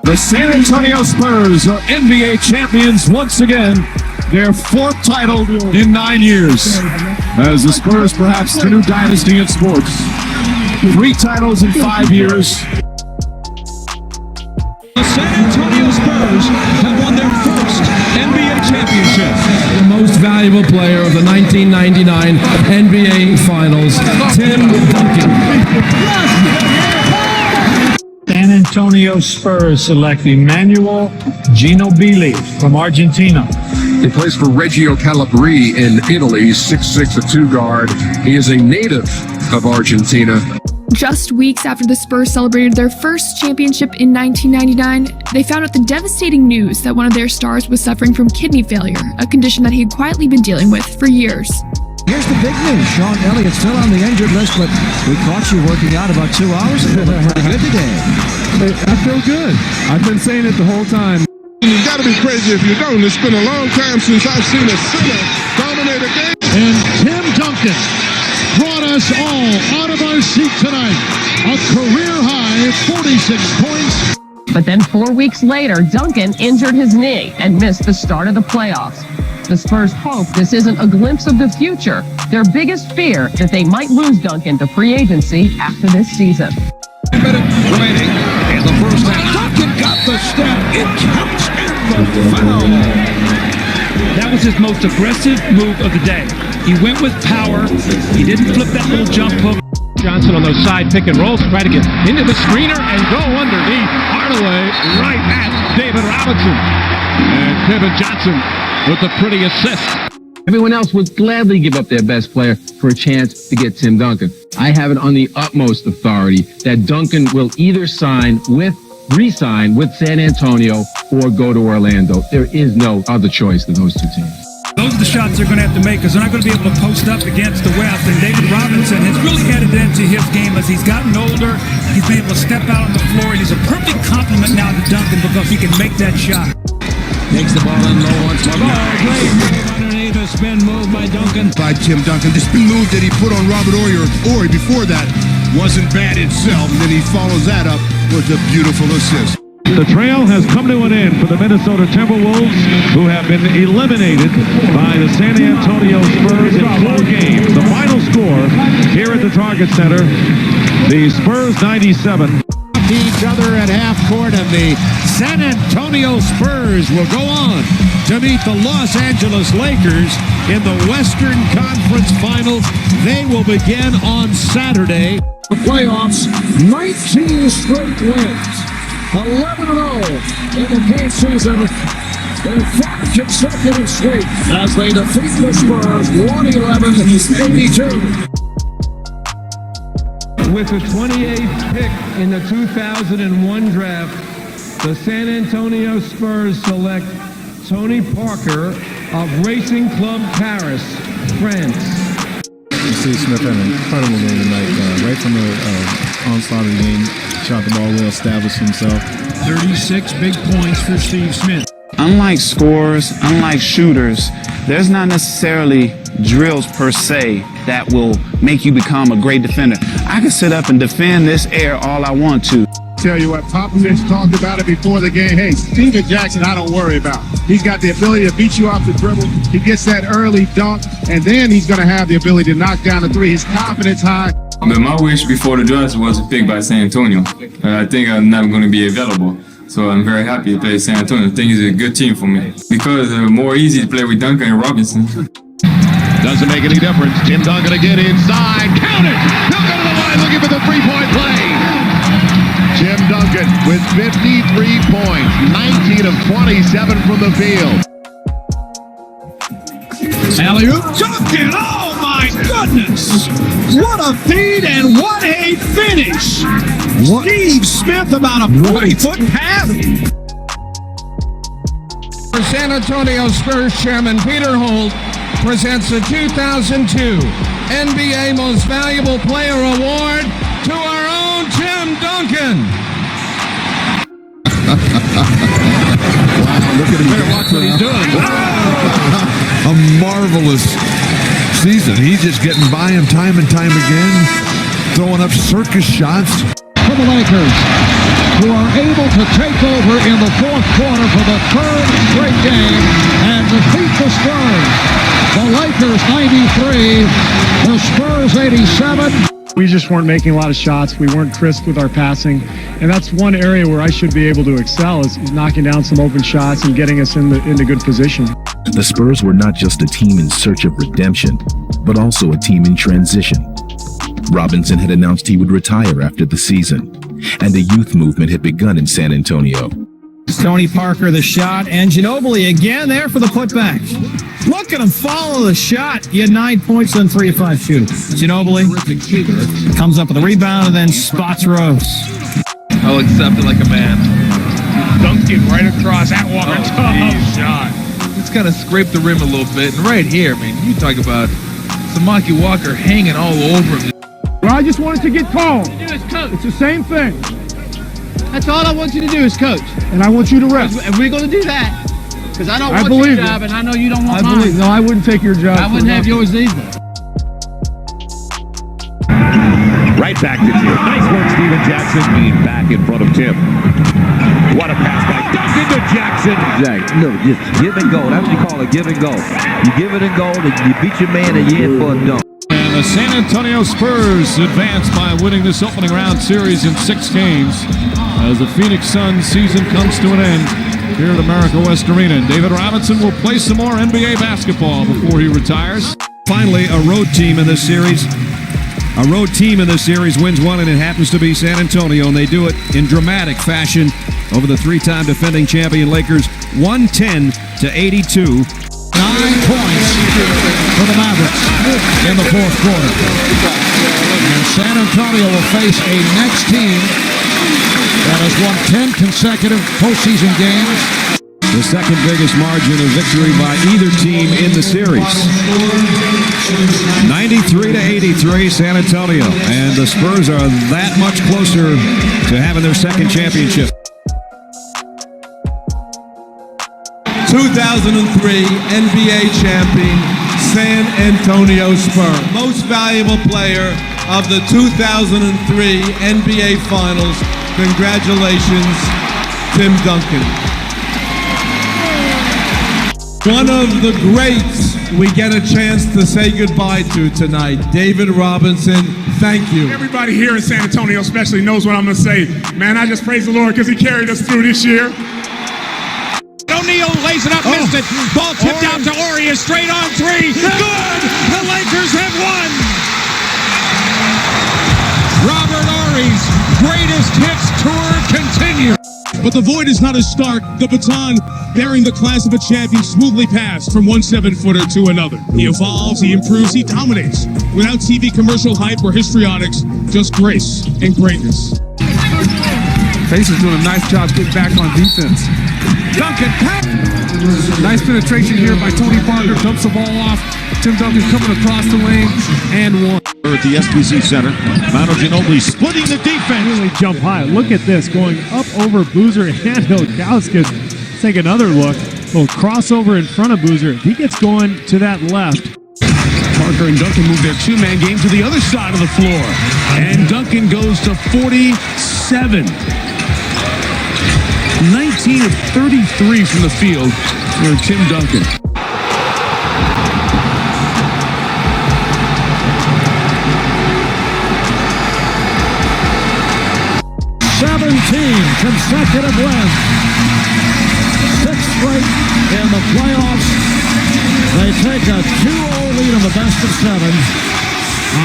The San Antonio Spurs are NBA champions once again, their fourth title in 9 years. As the Spurs, perhaps the new dynasty in sports. 3 titles in 5 years. The San Antonio Spurs have won their first NBA championship. The most valuable player of the 1999 NBA Finals, Tim Duncan. San Antonio Spurs select Emmanuel Ginóbili from Argentina. He plays for Reggio Calabria in Italy, 6'6", a 2 guard. He is a native of Argentina. Just weeks after the Spurs celebrated their first championship in 1999, they found out the devastating news that one of their stars was suffering from kidney failure, a condition that he had quietly been dealing with for years. Here's the big news. Sean Elliott's still on the injured list, but we caught you working out about 2 hours ago. Pretty good today. I feel good. I've been saying it the whole time. You gotta be crazy if you don't. It's been a long time since I've seen a center dominate a game. And Tim Duncan brought us all out of our seat tonight. A career-high 46 points. But then 4 weeks later, Duncan injured his knee and missed the start of the playoffs. The Spurs hope this isn't a glimpse of the future. Their biggest fear that they might lose Duncan to free agency after this season. 1 minute remaining in the first half. Duncan got the step. It counts in the foul. That was his most aggressive move of the day. He went with power. He didn't flip that little jump hook. Johnson on those side pick and rolls, try to get into the screener and go underneath. Hardaway right at David Robinson. And Kevin Johnson with a pretty assist. Everyone else would gladly give up their best player for a chance to get Tim Duncan. I have it on the utmost authority that Duncan will either re-sign with San Antonio or go to Orlando. There is no other choice than those 2 teams. Those are the shots they're going to have to make because they're not going to be able to post up against the West. And David Robinson has really added into his game as he's gotten older. He's been able to step out on the floor. He's a perfect complement now to Duncan because he can make that shot. Takes the ball in low once more. Great move underneath a spin move by Duncan. By Tim Duncan. The spin move that he put on Robert Horry before that wasn't bad itself. And then he follows that up with a beautiful assist. The trail has come to an end for the Minnesota Timberwolves, who have been eliminated by the San Antonio Spurs in 4 games. The final score here at the Target Center, the Spurs 97. Each other at half court, and the San Antonio Spurs will go on to meet the Los Angeles Lakers in the Western Conference Finals. They will begin on Saturday. The playoffs, 19 straight wins, 11-0 in the postseason, and 5 consecutive sweeps as they defeat the Spurs 111-82. With the 28th pick in the 2001 draft, the San Antonio Spurs select Tony Parker of Racing Club Paris, France. Steve Smith had an incredible game tonight. Right from the onslaught of the game, shot the ball well, established himself. 36 big points for Steve Smith. Unlike scorers, unlike shooters, there's not necessarily drills per se that will make you become a great defender. I can sit up and defend this air all I want to. Tell you what, Popovich talked about it before the game. Hey, Steven Jackson, I don't worry about. He's got the ability to beat you off the dribble. He gets that early dunk, and then he's going to have the ability to knock down the 3. His confidence high. But my wish before the draft was a pick by San Antonio. I think I'm never going to be available. So I'm very happy to play San Antonio. I think it's a good team for me because it's more easy to play with Duncan and Robinson. Doesn't make any difference. Tim Duncan again inside. Count it! He'll go to the line looking for the three-point play. Tim Duncan with 53 points, 19 of 27 from the field. Alley-oop, Duncan! Oh my goodness! What a feed and what a finish! Steve Smith about a 40-foot pass. For San Antonio Spurs Chairman Peter Holt presents the 2002 NBA Most Valuable Player Award to our own Tim Duncan. Wow, look at him. Better watch what he's doing. A marvelous season. He's just getting by him time and time again, throwing up circus shots. For the Lakers. who are able to take over in the fourth quarter for the third straight game and defeat the Spurs. The Lakers 93, the Spurs 87. We just weren't making a lot of shots. We weren't crisp with our passing. And that's one area where I should be able to excel is knocking down some open shots and getting us into good position. The Spurs were not just a team in search of redemption, but also a team in transition. Robinson had announced he would retire after the season, and a youth movement had begun in San Antonio. Tony Parker the shot, and Ginóbili again there for the putback. Look at him follow the shot. He had 9 points on 3 of 5 shooting. Ginóbili comes up with a rebound and then spots Rose. I'll accept it like a man. Duncan right across at Walker. Tough shot. It's kind of scraped the rim a little bit. And right here, I mean, you talk about Samaki Walker hanging all over him. Well, I just wanted to get called. It's the same thing. That's all I want you to do is coach. And I want you to rest. And we're going to do that. Because I don't I want believe your job, it. and I know you don't want I mine. believe. No, I wouldn't take your job. I wouldn't have yours either. Right back to Tim. Nice work, Steven Jackson being back in front of Tim. What a pass by Duncan to Jackson. Exactly. Look, just give and go. That's what you call a give and go. You give it and go, and you beat your man and you in for a dunk. And the San Antonio Spurs advance by winning this opening round series in 6 games as the Phoenix Suns season comes to an end here at America West Arena. And David Robinson will play some more NBA basketball before he retires. Finally, a road team in this series. A road team in this series wins one, and it happens to be San Antonio, and they do it in dramatic fashion over the 3-time defending champion Lakers, 110-82. 9 points for the Mavericks in the fourth quarter. And San Antonio will face a next team that has won 10 consecutive postseason games. The second biggest margin of victory by either team in the series. 93-83 San Antonio. And the Spurs are that much closer to having their second championship. 2003 NBA champion, San Antonio Spurs. Most valuable player of the 2003 NBA Finals. Congratulations, Tim Duncan. One of the greats we get a chance to say goodbye to tonight, David Robinson. Thank you. Everybody here in San Antonio especially knows what I'm going to say. Man, I just praise the Lord because he carried us through this year. O'Neal lays it up, missed it. Ball tipped out to Ori, straight on 3. Good! The Lakers have won! Robert Ory's greatest hits tour continues. But the void is not a start. The baton bearing the class of a champion smoothly passed from one 7-footer to another. He evolves, he improves, he dominates. Without TV commercial hype or histrionics, just grace and greatness. Pacers doing a nice job getting back on defense. Duncan, nice penetration here by Tony Parker. Dumps the ball off. Tim Duncan coming across the lane and one. At the SBC Center, Ginóbili splitting the defense. Really jump high. Look at this, going up over Boozer and Ilgauskas. Take another look. Little crossover in front of Boozer. He gets going to that left. Parker and Duncan move their 2-man game to the other side of the floor. And Duncan goes to 47. 19 of 33 from the field for Tim Duncan. 17 consecutive wins. 6 straight in the playoffs. They take a 2-0 lead in the best of 7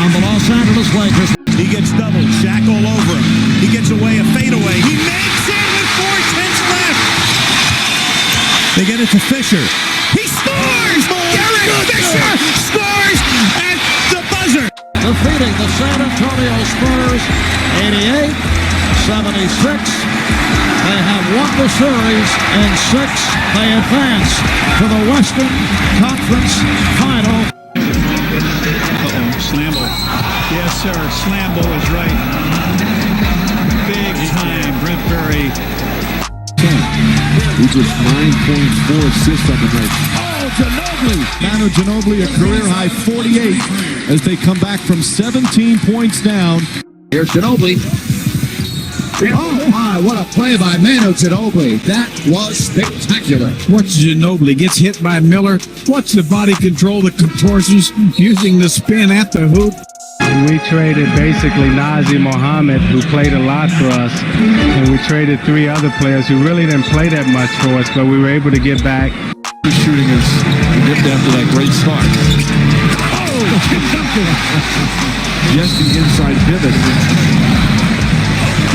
on the Los Angeles Lakers. He gets doubled. Shaq all over him. He gets away a fadeaway. He makes it with 4:10 left. They get it to Fisher. He scores! Derek Fisher scores at the buzzer. Defeating the San Antonio Spurs 88-76. They have won the series in 6. They advance to the Western Conference Final. Slambo. Yes, sir. Slambo is right. Big time, Brent Berry. He just 9 points, 4 assists on the night. Oh, Ginóbili. Ginóbili, a career-high 48 as they come back from 17 points down. Here's Ginóbili. Oh my, what a play by Manu Ginóbili. That was spectacular. Watch Ginóbili gets hit by Miller. Watch the body control, the contortions, using the spin at the hoop. We traded basically Nazi Mohammed, who played a lot for us, and we traded 3 other players who really didn't play that much for us, but we were able to get back. Shooting is dipped after that great start. Oh, yes, the inside pivot.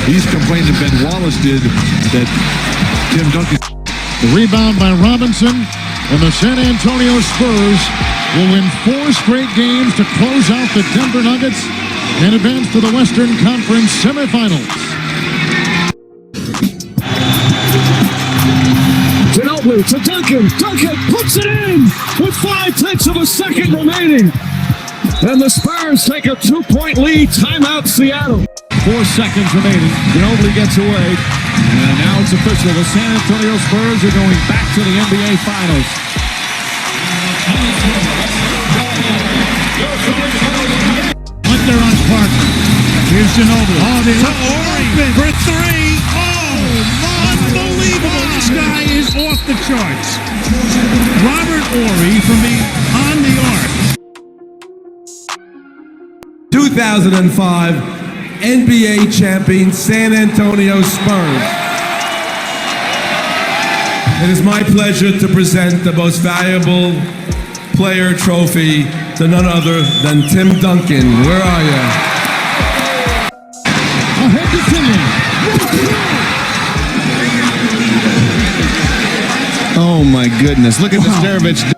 He's complaining Ben Wallace did that Tim Duncan. The rebound by Robinson, and the San Antonio Spurs will win 4 straight games to close out the Denver Nuggets and advance to the Western Conference semifinals. Ginóbili to Duncan. Duncan puts it in with 5/10 of a second remaining. And the Spurs take a 2-point lead. Timeout Seattle. 4 seconds remaining. Ginóbili gets away. And now it's official. The San Antonio Spurs are going back to the NBA Finals. Under on Parker. Here's Ginóbili. Oh, they to Ori for 3. Oh, unbelievable. This guy is off the charts. Robert Ori from on the arc. 2005 NBA champion San Antonio Spurs. It is my pleasure to present the most valuable player trophy to none other than Tim Duncan. Where are you? Ahead to Tim. Oh my goodness, look at Nesterovic.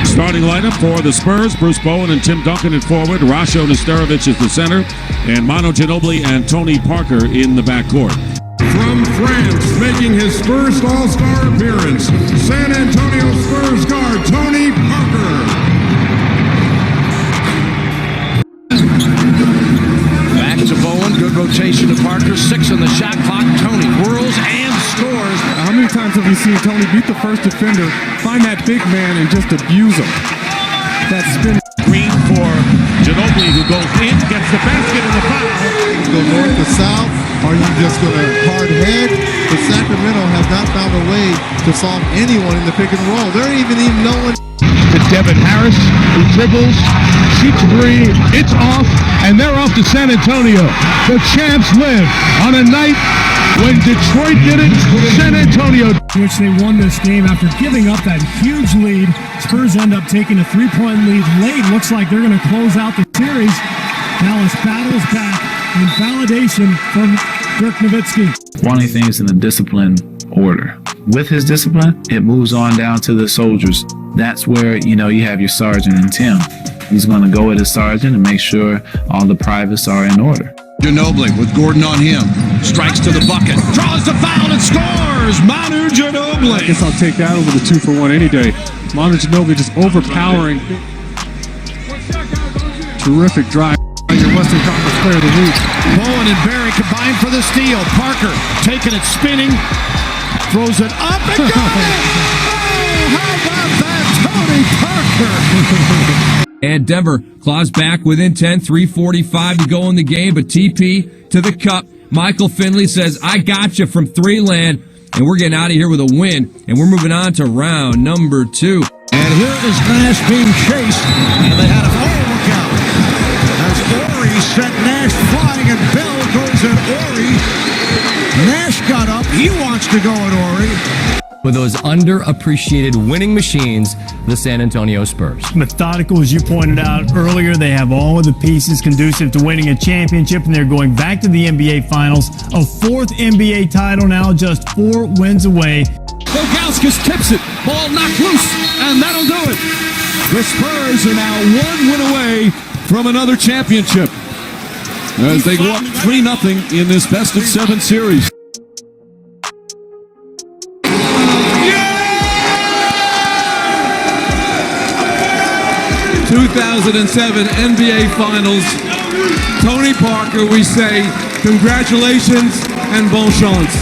Starting lineup for the Spurs, Bruce Bowen and Tim Duncan at forward, Rasho Nesterovic is the center, and Manu Ginóbili and Tony Parker in the backcourt. From France, making his first All-Star appearance, San Antonio Spurs guard Tony Parker. Back to Bowen, good rotation to Parker, 6 on the shot clock. Tony whirls and scores. How many times have we seen Tony beat the first defender, find that big man, and just abuse him? That spin. Green for Ginóbili, who goes in, gets the basket and the foul. Go north to south, or you just going to hard head? But Sacramento has not found a way to solve anyone in the pick and roll. There ain't even no one. To Devin Harris, who dribbles, shoots 3, it's off, and they're off to San Antonio. The champs live on a night when Detroit did it, San Antonio. Which they won this game after giving up that huge lead. Spurs end up taking a 3-point lead late. Looks like they're going to close out the series. Dallas battles back in validation from Dirk Nowitzki. Wanting things in a disciplined order. With his discipline, it moves on down to the soldiers. That's where, you have your sergeant and Tim. He's going to go with his sergeant and make sure all the privates are in order. Ginóbili with Gordon on him. Strikes to the bucket. Draws the foul and scores! Manu Ginóbili. I guess I'll take that over the 2-for-1 any day. Manu Ginóbili just overpowering. Terrific drive. Your Western Conference Player of the Week. Bowen and Barry combine for the steal. Parker taking it, spinning. Throws it up and got it! Oh, how about that? Tony Parker! And Denver claws back within 10, 3:45 to go in the game, but TP to the cup. Michael Finley says, I got you from 3 land, and we're getting out of here with a win, and we're moving on to round number 2. And here is Nash being chased, and they had a look out. As Ori sent Nash flying, and Bell goes at Ori. Nash got up, he wants to go at Ori. With those underappreciated winning machines, the San Antonio Spurs. Methodical, as you pointed out earlier. They have all of the pieces conducive to winning a championship, and they're going back to the NBA Finals. A 4th NBA title now, just 4 wins away. Ilgauskas tips it. Ball knocked loose, and that'll do it. The Spurs are now 1 win away from another championship as they go up 3-0 in this best-of-7 series. 2007 NBA Finals. Tony Parker, we say congratulations and bon chance.